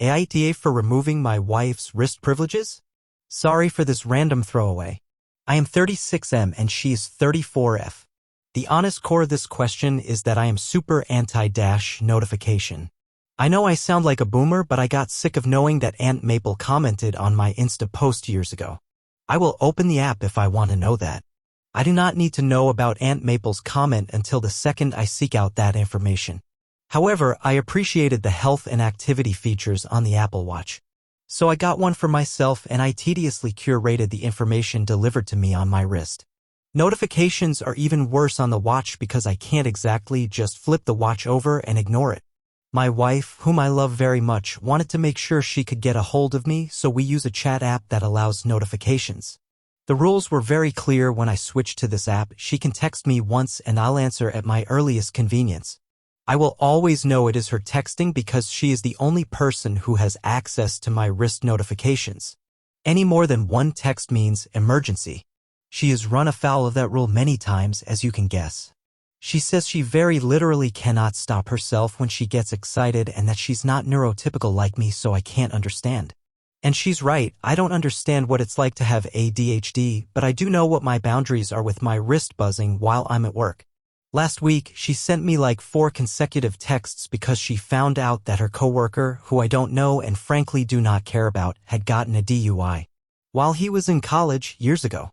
AITA for removing my wife's wrist privileges? Sorry for this random throwaway. I am 36M and she is 34F. The honest core of this question is that I am super anti-notification. I know I sound like a boomer, but I got sick of knowing that Aunt Maple commented on my Insta post years ago. I will open the app if I want to know that. I do not need to know about Aunt Maple's comment until the second I seek out that information. However, I appreciated the health and activity features on the Apple Watch. So I got one for myself and I tediously curated the information delivered to me on my wrist. Notifications are even worse on the watch because I can't exactly just flip the watch over and ignore it. My wife, whom I love very much, wanted to make sure she could get a hold of me, so we use a chat app that allows notifications. The rules were very clear when I switched to this app. She can text me once and I'll answer at my earliest convenience. I will always know it is her texting because she is the only person who has access to my wrist notifications. Any more than one text means emergency. She has run afoul of that rule many times, as you can guess. She says she very literally cannot stop herself when she gets excited and that she's not neurotypical like me, so I can't understand. And she's right, I don't understand what it's like to have ADHD, but I do know what my boundaries are with my wrist buzzing while I'm at work. Last week, she sent me like 4 consecutive texts because she found out that her coworker, who I don't know and frankly do not care about, had gotten a DUI while he was in college years ago.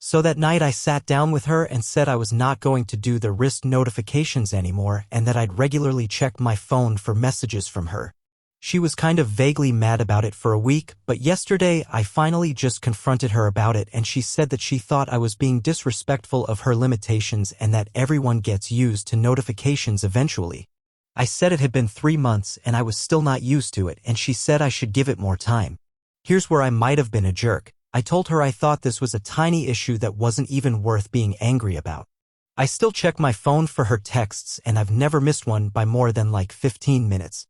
So that night I sat down with her and said I was not going to do the wrist notifications anymore and that I'd regularly check my phone for messages from her. She was kind of vaguely mad about it for a week, but yesterday I finally just confronted her about it and she said that she thought I was being disrespectful of her limitations and that everyone gets used to notifications eventually. I said it had been 3 months and I was still not used to it, and she said I should give it more time. Here's where I might have been a jerk. I told her I thought this was a tiny issue that wasn't even worth being angry about. I still check my phone for her texts and I've never missed one by more than like 15 minutes.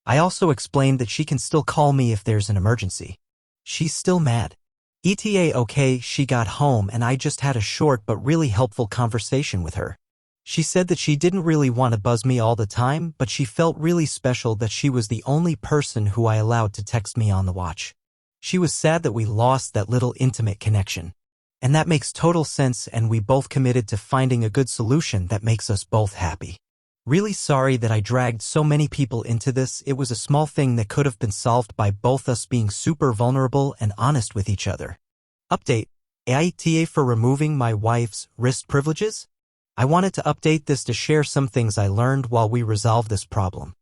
I also explained that she can still call me if there's an emergency. She's still mad. ETA okay, she got home and I just had a short but really helpful conversation with her. She said that she didn't really want to buzz me all the time, but she felt really special that she was the only person who I allowed to text me on the watch. She was sad that we lost that little intimate connection. And that makes total sense, and we both committed to finding a good solution that makes us both happy. Really sorry that I dragged so many people into this. It was a small thing that could have been solved by both us being super vulnerable and honest with each other. Update: AITA for removing my wife's wrist privileges? I wanted to update this to share some things I learned while we resolved this problem.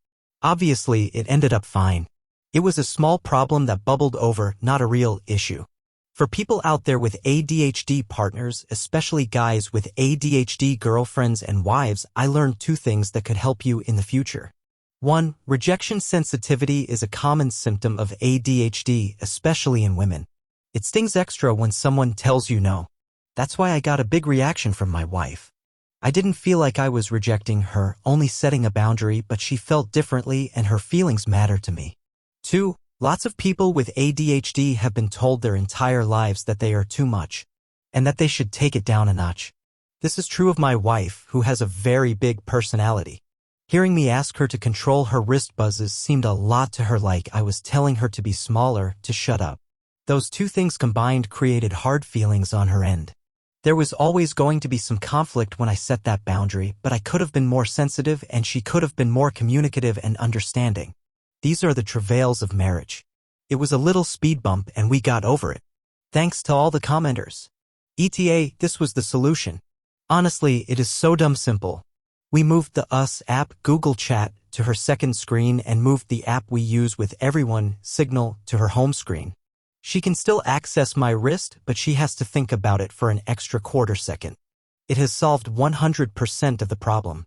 Obviously, it ended up fine. It was a small problem that bubbled over, not a real issue. For people out there with ADHD partners, especially guys with ADHD girlfriends and wives, I learned 2 things that could help you in the future. 1. Rejection sensitivity is a common symptom of ADHD, especially in women. It stings extra when someone tells you no. That's why I got a big reaction from my wife. I didn't feel like I was rejecting her, only setting a boundary, but she felt differently and her feelings matter to me. 2. Lots of people with ADHD have been told their entire lives that they are too much, and that they should take it down a notch. This is true of my wife, who has a very big personality. Hearing me ask her to control her wrist buzzes seemed a lot to her like I was telling her to be smaller, to shut up. Those 2 things combined created hard feelings on her end. There was always going to be some conflict when I set that boundary, but I could have been more sensitive and she could have been more communicative and understanding. These are the travails of marriage. It was a little speed bump and we got over it. Thanks to all the commenters. ETA, this was the solution. Honestly, it is so dumb simple. We moved the Us app, Google Chat, to her second screen and moved the app we use with everyone, Signal, to her home screen. She can still access my wrist, but she has to think about it for an extra quarter second. It has solved 100% of the problem.